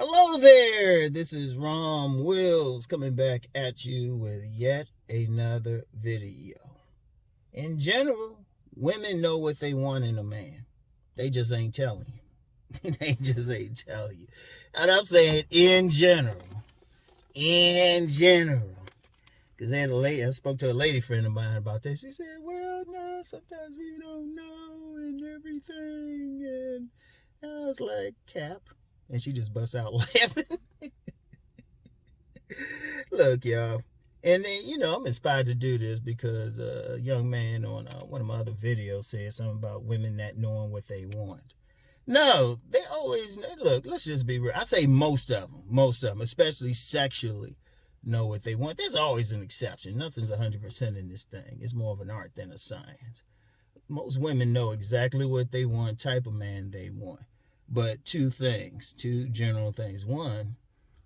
Hello there, this is Rom Wills coming back at you with yet another video. In general, women know what they want in a man. They just ain't telling you. They just ain't telling you. And I'm saying in general. In general. Because I spoke to a lady friend of mine about this. She said, well, no, sometimes we don't know and everything. And I was like, Cap. And she just busts out laughing. Look, y'all. And then, I'm inspired to do this because a young man on one of my other videos said something about women not knowing what they want. No, they always, look, let's just be real. I say most of them, especially sexually, know what they want. There's always an exception. Nothing's 100% in this thing. It's more of an art than a science. Most women know exactly what they want, type of man they want. But two general things. One,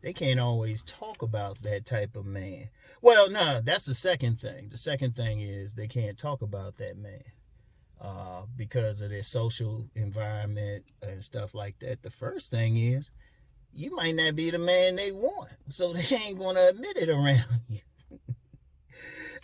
they can't always talk about that type of man. Well, no, that's the second thing. The second thing is they can't talk about that man because of their social environment and stuff like that. The first thing is you might not be the man they want, so they ain't going to admit it around you.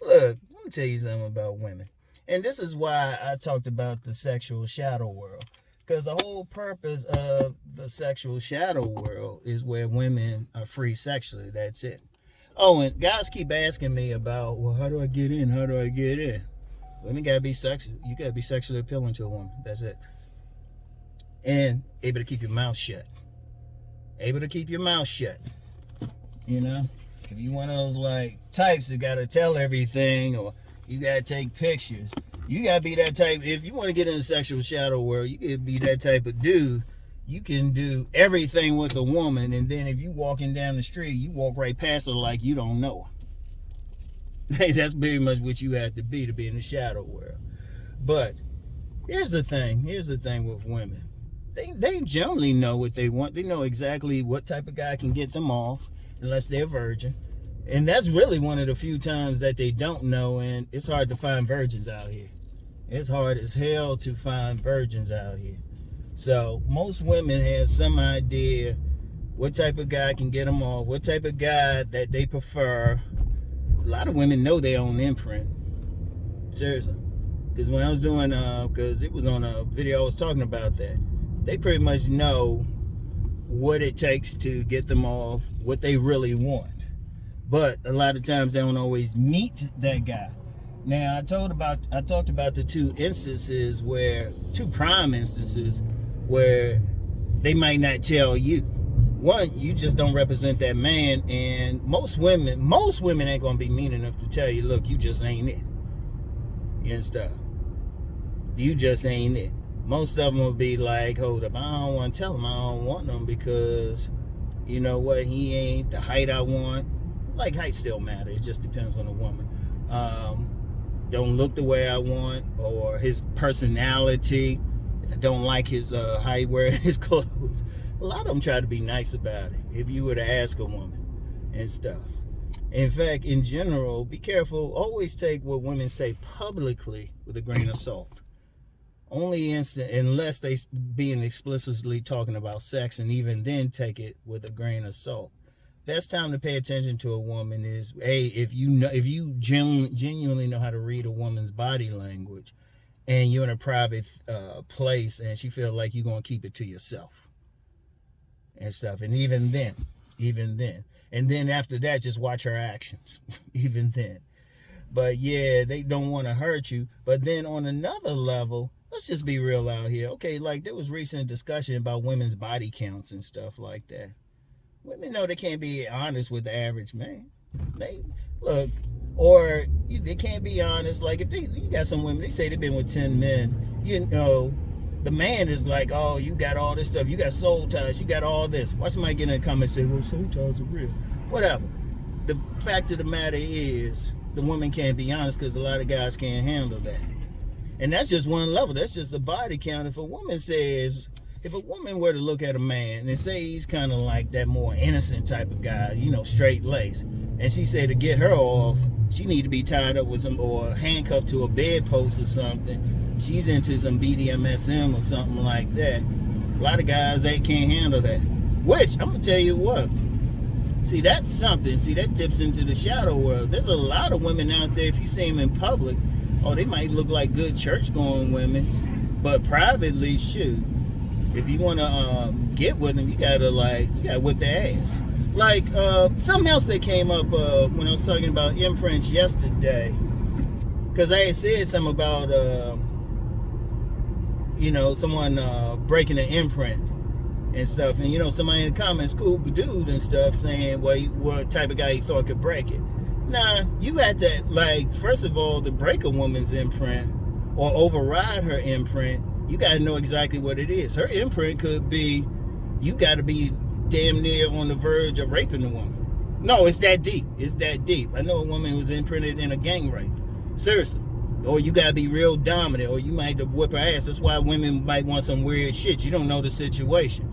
Look, let me tell you something about women. And this is why I talked about the sexual shadow world. Because the whole purpose of the sexual shadow world is where women are free sexually. That's it. Oh, and guys keep asking me about, well, how do I get in? How do I get in? Women gotta be sexual. You gotta be sexually appealing to a woman. That's it. And able to keep your mouth shut. Able to keep your mouth shut. If you one of those types who gotta tell everything or you gotta take pictures. You gotta be that type. If you want to get in the sexual shadow world, you gotta be that type of dude. You can do everything with a woman, and then if you walking down the street, you walk right past her like you don't know her. That's very much what you have to be in the shadow world. But here's the thing. With women. They generally know what they want. They know exactly what type of guy can get them off, unless they're a virgin. And that's really one of the few times that they don't know, and it's hard to find virgins out here. It's hard as hell to find virgins out here. So most women have some idea what type of guy can get them off, what type of guy that they prefer. A lot of women know their own imprint. Seriously. Because when I was doing, because it was on a video I was talking about that, they pretty much know what it takes to get them off, what they really want. But a lot of times they don't always meet that guy. Now I talked about the two prime instances where they might not tell you. One, you just don't represent that man, and most women ain't gonna be mean enough to tell you, look, you just ain't it. And stuff. You just ain't it. Most of them will be like, hold up, I don't want to tell him I don't want him because you know what, he ain't the height I want. Like, height still matters. It just depends on the woman. Don't look the way I want, or his personality. I don't like his how he wears his clothes. A lot of them try to be nice about it if you were to ask a woman and stuff. In fact, in general, be careful. Always take what women say publicly with a grain of salt. Only unless they being explicitly talking about sex, and even then take it with a grain of salt. Best time to pay attention to a woman is, if you genuinely know how to read a woman's body language, and you're in a private place, and she feels like you're gonna keep it to yourself and stuff. And even then, and then after that, just watch her actions. Even then, but yeah, they don't want to hurt you. But then on another level, let's just be real out here. Okay, there was recent discussion about women's body counts and stuff like that. Women know they can't be honest with the average man. They can't be honest. Like, if you got some women, they say they've been with 10 men, the man is like, oh, you got all this stuff, you got soul ties, you got all this. Why somebody get in the comments and say, well, soul ties are real? Whatever. The fact of the matter is, the woman can't be honest because a lot of guys can't handle that. And that's just one level. That's just the body count. If a woman were to look at a man and say he's kind of like that more innocent type of guy, straight lace, and she say to get her off, she need to be tied up with or handcuffed to a bedpost or something. She's into some BDSM or something like that. A lot of guys, they can't handle that. Which, I'm going to tell you what. See, that's something. See, that dips into the shadow world. There's a lot of women out there, if you see them in public, they might look like good church-going women, but privately, shoot, if you want to get with them, you gotta whip their ass. Like, something else that came up when I was talking about imprints yesterday, because I had said something about, someone breaking an imprint and stuff, and somebody in the comments, cool dude and stuff, saying what type of guy he thought could break it. Nah, you had to, first of all, to break a woman's imprint or override her imprint, you got to know exactly what it is. Her imprint could be, you got to be damn near on the verge of raping the woman. No, it's that deep. It's that deep. I know a woman who was imprinted in a gang rape. Seriously. Or you got to be real dominant, or you might have to whip her ass. That's why women might want some weird shit. You don't know the situation.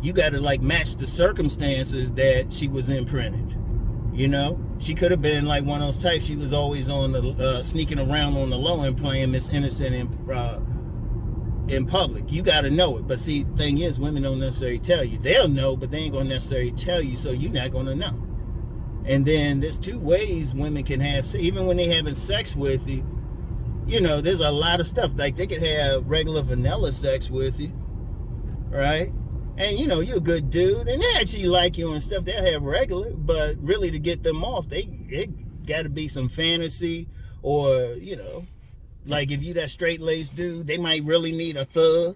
You got to match the circumstances that she was imprinted. She could have been like one of those types. She was always on the sneaking around on the low and playing Miss Innocent in public. You got to know it. But see, the thing is, women don't necessarily tell you. They'll know, but they ain't gonna necessarily tell you, so you're not gonna know. And then there's two ways women can have, even when they having sex with you. There's a lot of stuff. Like, they could have regular vanilla sex with you, right? And you're a good dude, and they actually like you and stuff. They'll have regular, but really to get them off, it got to be some fantasy, or like if you that straight-laced dude, they might really need a thug.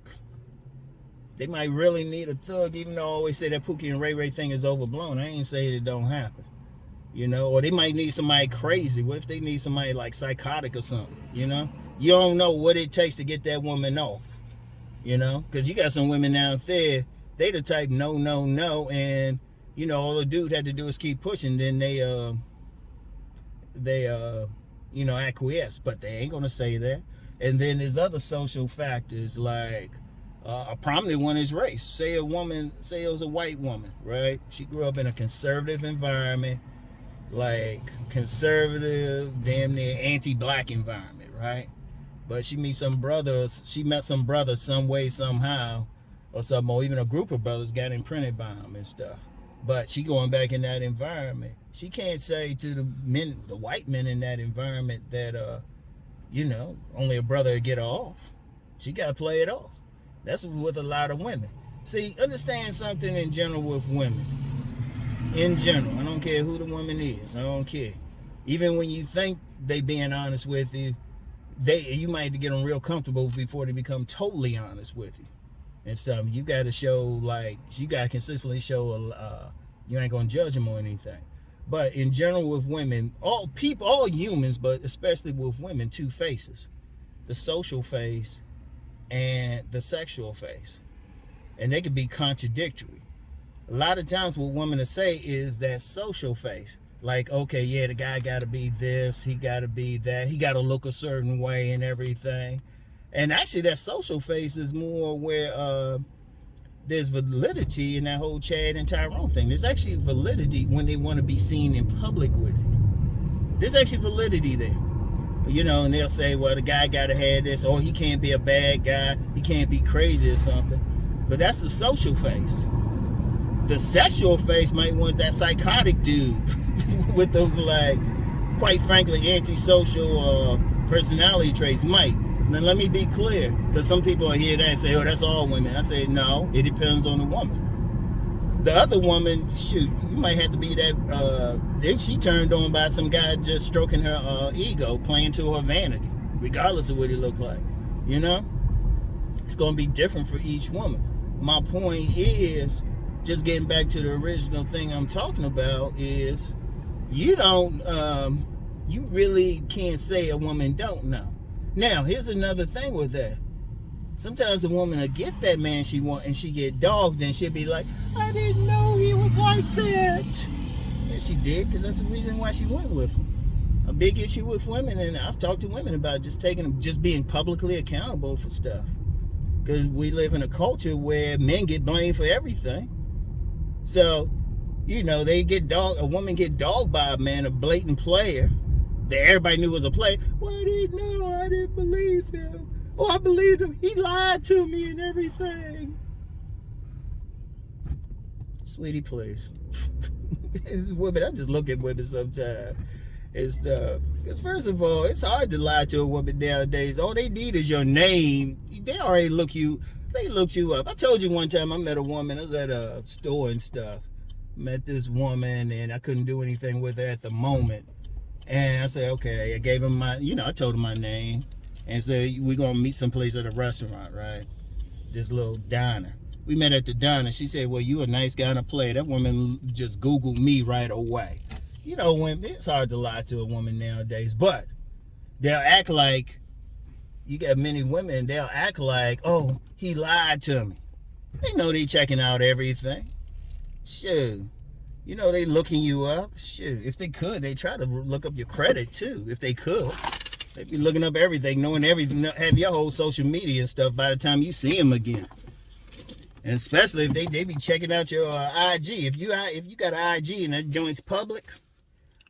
They might really need a thug, even though I always say that Pookie and Ray Ray thing is overblown. I ain't saying it don't happen. Or they might need somebody crazy. What if they need somebody psychotic or something? You don't know what it takes to get that woman off. Because you got some women out there, they the type no, and all the dude had to do is keep pushing. Then they acquiesce, but they ain't gonna say that. And then there's other social factors, like a prominent one is race. Say it was a white woman, right? She grew up in a conservative environment, conservative, damn near anti-black environment, right? But she met some brothers some way, somehow, or something, or even a group of brothers got imprinted by them and stuff. But she going back in that environment. She can't say to the white men in that environment that, only a brother would get her off. She got to play it off. That's with a lot of women. See, understand something in general with women. In general, I don't care who the woman is. I don't care. Even when you think they being honest with you, you might have to get them real comfortable before they become totally honest with you. And so you got to show, you got to consistently show, you ain't going to judge them or anything. But in general with women, all humans, but especially with women, two faces. The social face and the sexual face. And they could be contradictory. A lot of times what women will say is that social face. Okay, yeah, the guy got to be this, he got to be that, he got to look a certain way and everything. And actually that social face is more where there's validity in that whole Chad and Tyrone thing. There's actually validity when they want to be seen in public with you. There's actually validity there. And they'll say, well, the guy got to have this, or he can't be a bad guy, he can't be crazy or something. But that's the social face. The sexual face might want that psychotic dude with those, quite frankly, antisocial personality traits. Might. Now, let me be clear, because some people hear that and say, oh, that's all women. I say, no, it depends on the woman. The other woman, shoot, you might have to be that, she turned on by some guy just stroking her ego, playing to her vanity, regardless of what he looked like. It's going to be different for each woman. My point is, just getting back to the original thing I'm talking about, is you really can't say a woman don't know. Now, here's another thing with that. Sometimes a woman will get that man she want and she get dogged, and she'll be like, I didn't know he was like that. Yeah, she did, because that's the reason why she went with him. A big issue with women, and I've talked to women about just being publicly accountable for stuff. Because we live in a culture where men get blamed for everything. So, they get dogged, a woman get dogged by a man, a blatant player that everybody knew was a player. Well, I didn't know, I didn't believe him. Oh, I believed him, he lied to me and everything. Sweetie, please. It's women. I just look at women sometimes and stuff. Because first of all, it's hard to lie to a woman nowadays. All they need is your name. They already look you. They looked you up. I told you one time I met a woman. I was at a store and stuff. Met this woman and I couldn't do anything with her at the moment. And I said, okay. I gave him my, I told him my name. And said, we're going to meet someplace at a restaurant, right? This little diner. We met at the diner. She said, well, you a nice guy to play. That woman just Googled me right away. Women, it's hard to lie to a woman nowadays, but they'll act like, you got many women, they'll act like, oh, he lied to me. They know they checking out everything. Shoot. They looking you up. Shoot. If they could, they try to look up your credit too. If they could. They'd be looking up everything, knowing everything, have your whole social media and stuff by the time you see them again. And especially if they be checking out your IG. If you got an IG and that joint's public,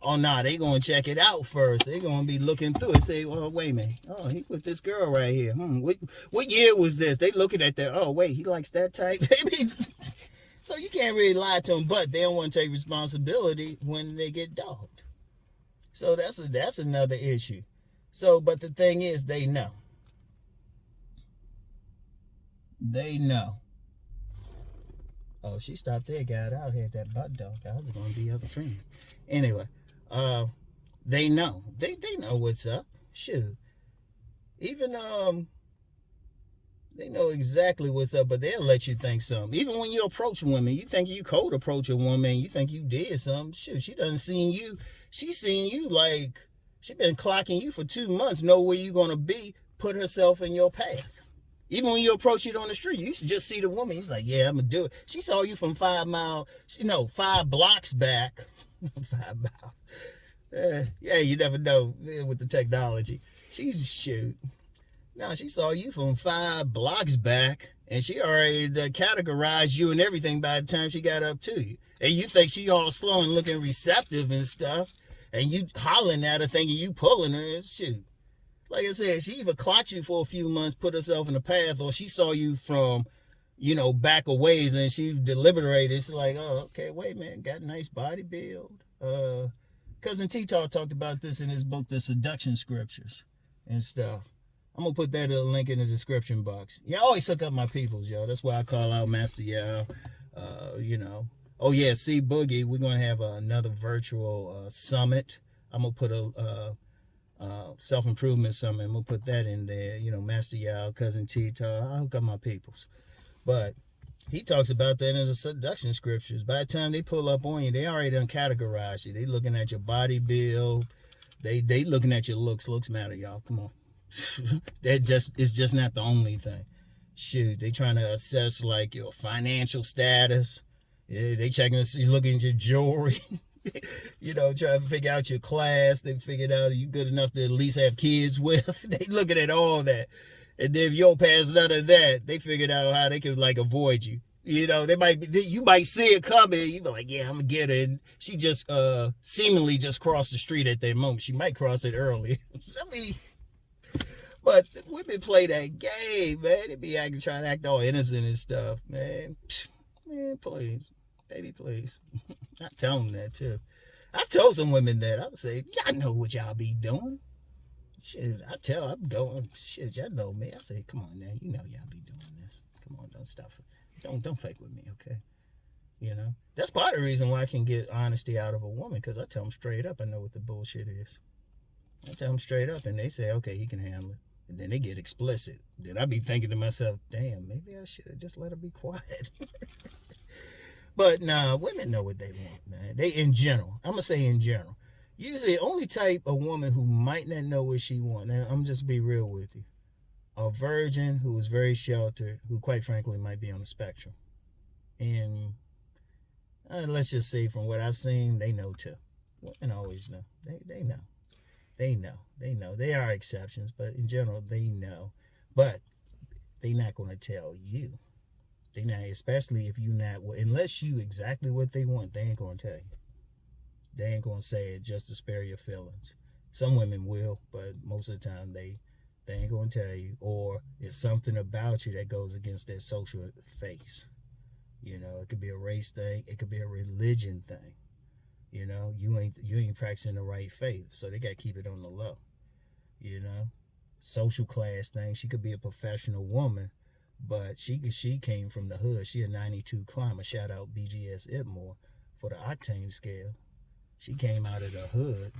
oh nah, they gonna check it out first. They gonna be looking through it. Say, well, wait a minute. Oh, he with this girl right here. What year was this? They looking at that. Oh wait, he likes that type. So you can't really lie to them, but they don't want to take responsibility when they get dogged. So that's another issue. So, but the thing is, they know. They know. Oh, she stopped there, got out here, that butt dog. I was going to be other friend. Anyway, they know. They know what's up. Shoot. Even, they know exactly what's up, but they'll let you think something. Even when you approach women, you think you cold approach a woman, you think you did something. Shoot, she done seen you. She seen you like, she been clocking you for 2 months, know where you're going to be, put herself in your path. Even when you approach it on the street, you should just see the woman. He's like, yeah, I'm going to do it. She saw you from 5 blocks back. 5 miles. Yeah, you never know with the technology. Shoot. Now, she saw you from 5 blocks back, and she already categorized you and everything by the time she got up to you. And you think she all slow and looking receptive and stuff, and you hollering at her thinking you pulling her. Shoot. Like I said, she either clocked you for a few months, put herself in the path, or she saw you from, back a ways and she deliberated. It's like, oh, okay, wait, man, got a nice body build. Cousin T-Talk talked about this in his book, The Seduction Scriptures and stuff. I'm going to put that link in the description box. Yeah, I always hook up my peoples, yo. That's why I call out Master Y'all. Oh, yeah, see, Boogie, we're going to have another virtual summit. I'm going to put a self-improvement summit. I'm going to put that in there. Master Y'all, Cousin T-Talk. I hook up my peoples. But he talks about that in the Seduction Scriptures. By the time they pull up on you, they already done categorized you. They looking at your body build. They looking at your looks. Looks matter, y'all. Come on. It's just not the only thing. Shoot, they trying to assess like your financial status. Yeah, they checking to see, looking at your jewelry. Trying to figure out your class. They figured out you good enough to at least have kids with. They looking at all that. And then if you don't pass none of that, they figured out how they could like avoid you. You might see it coming. You be like, yeah, I'm gonna get it. And she just seemingly just crossed the street at that moment. She might cross it early. But women play that game, man. They be trying to act all innocent and stuff, man. Man, please. Baby, please. I tell them that, too. I told some women that. I would say, y'all know what y'all be doing. Shit, I'm going, shit, y'all know me. I say, come on now. You know y'all be doing this. Come on, don't stop it. Don't fake with me, okay? That's part of the reason why I can get honesty out of a woman, because I tell them straight up I know what the bullshit is. I tell them straight up, and they say, okay, he can handle it. And then they get explicit. Then I be thinking to myself, damn, maybe I should have just let her be quiet. But nah, women know what they want, man. They, in general, I'm going to say in general. Usually, the only type of woman who might not know what she wants, now I'm just be real with you. A virgin who is very sheltered, who quite frankly might be on the spectrum. And let's just say from what I've seen, they know too. Women always know. They know. They know. They know. They are exceptions, but in general, they know. But they're not going to tell you. They not, especially if you not, unless you exactly what they want, they ain't going to tell you. They ain't going to say it just to spare your feelings. Some women will, but most of the time they ain't going to tell you. Or it's something about you that goes against their social face. You know, it could be a race thing. It could be a religion thing. You know, you ain't practicing the right faith, so they got to keep it on the low. You know, social class thing. She could be a professional woman, but she came from the hood. She a 92 climber. Shout out BGS Itmore for the octane scale. She came out of the hood.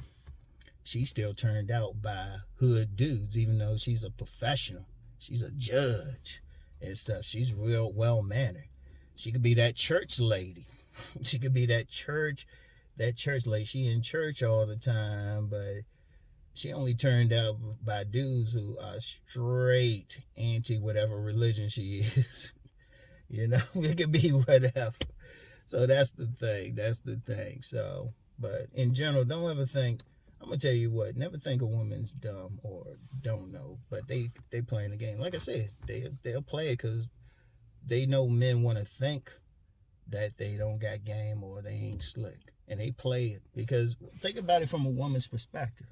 She still turned out by hood dudes, even though she's a professional. She's a judge and stuff. She's real well mannered. She could be that church lady. She could be that church lady. She in church all the time, but she only turned out by dudes who are straight anti whatever religion she is. You know, it could be whatever. So that's the thing. So, but in general, don't ever think, I'm gonna tell you what, never think a woman's dumb or don't know, but they playing the game. Like I said, they'll play it because they know men want to think that they don't got game or they ain't slick, and they play it because think about it from a woman's perspective,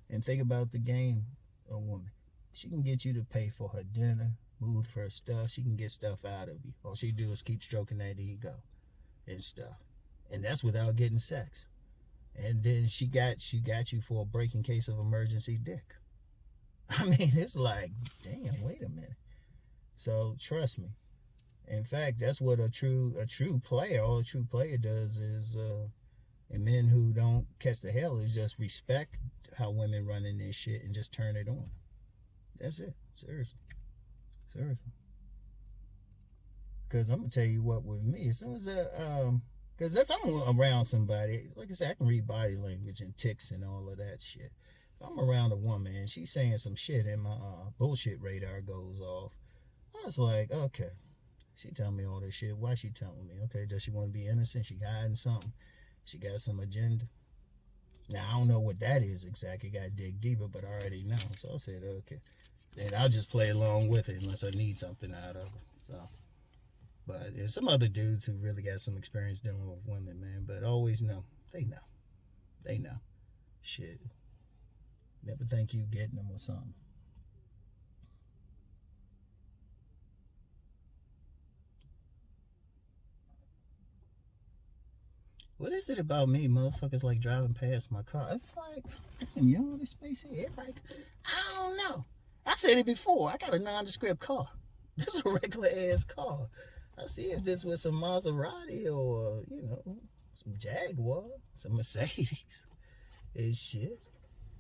and think about the game. A woman, she can get you to pay for her dinner, move for her stuff. She can get stuff out of you. All she do is keep stroking that ego and stuff, and that's without getting sex. And then she got you for a break in case of emergency dick. I mean, it's like, damn, wait a minute. So trust me. In fact, that's what a true player, all a true player does is, and men who don't catch the hell is just respect how women running this shit and just turn it on. That's it. Seriously. Because I'm gonna tell you what, with me, as soon as because if I'm around somebody, like I said, I can read body language and tics and all of that shit. If I'm around a woman and she's saying some shit and my bullshit radar goes off, I was like, okay, she telling me all this shit. Why she telling me? Okay, does she want to be innocent? She hiding something. She got some agenda. Now, I don't know what that is exactly. Got to dig deeper, but I already know. So I said, okay. Then I'll just play along with it unless I need something out of it. So. But there's some other dudes who really got some experience dealing with women, man. But always know. They know. Shit. Never think you getting them or something. What is it about me? Motherfuckers like driving past my car. It's like, damn, you know this space here? Like, I don't know. I said it before. I got a nondescript car. This is a regular ass car. I see if this was some Maserati or, you know, some Jaguar, some Mercedes and shit.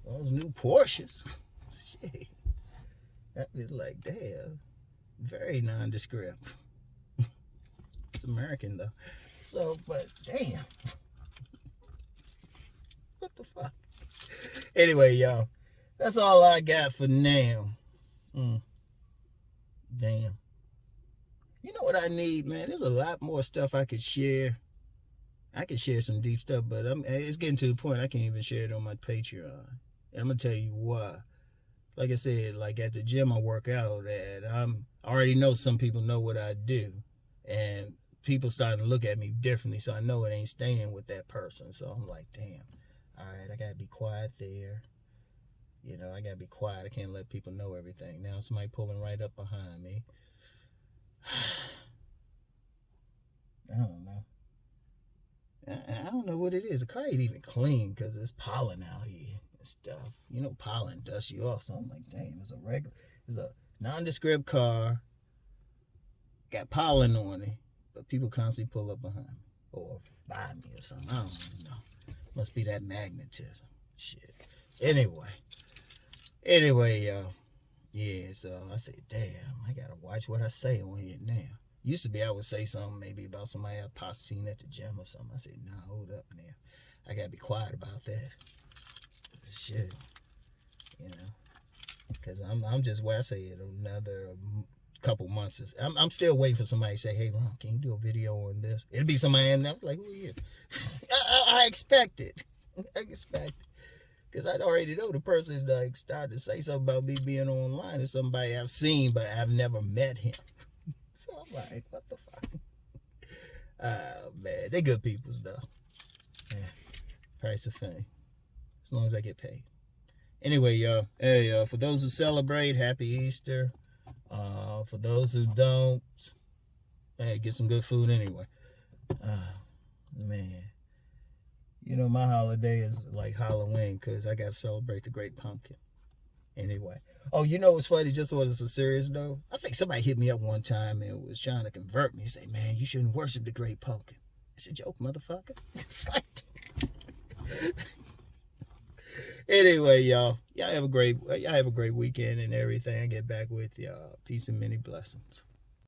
Those new Porsches. Shit. I'd be like, damn. Very nondescript. It's American though. So, but damn. What the fuck? Anyway, y'all. That's all I got for now. Damn. You know what I need, man? There's a lot more stuff I could share. I could share some deep stuff, but it's getting to the point I can't even share it on my Patreon. And I'm going to tell you why. Like I said, like at the gym I work out at, I already know some people know what I do. And people starting to look at me differently, so I know it ain't staying with that person. So I'm like, damn. All right, I got to be quiet there. You know, I got to be quiet. I can't let people know everything. Now somebody pulling right up behind me. I don't know. I don't know what it is. The car ain't even clean because there's pollen out here and stuff. You know, pollen dusts you off. So I'm like, damn, it's a nondescript car. Got pollen on it, but people constantly pull up behind me or by me or something. I don't even know. Must be that magnetism. Shit. Anyway, y'all. Yeah, so I said, damn, I gotta watch what I say on here now. Used to be I would say something maybe about somebody I possibly seen at the gym or something. I said, nah, hold up now. I gotta be quiet about that. Shit. You know. Because I'm just where I say it another couple months. I'm still waiting for somebody to say, hey, Ron, can you do a video on this? It'll be somebody and I was like, who are you? I expect it. Because I'd already know the person like started to say something about me being online is somebody I've seen, but I've never met him. So I'm like, what the fuck? Oh, man. They good peoples, though. Yeah. Price of fame. As long as I get paid. Anyway, y'all. Hey, for those who celebrate, happy Easter. For those who don't, Hey, get some good food anyway. Man. You know, my holiday is like Halloween because I got to celebrate the Great Pumpkin. Anyway. Oh, you know what's funny? Just on a serious note, I think somebody hit me up one time and was trying to convert me. He said, man, you shouldn't worship the Great Pumpkin. It's a joke, motherfucker. It's like... Anyway, y'all have a great weekend and everything. I get back with y'all. Peace and many blessings.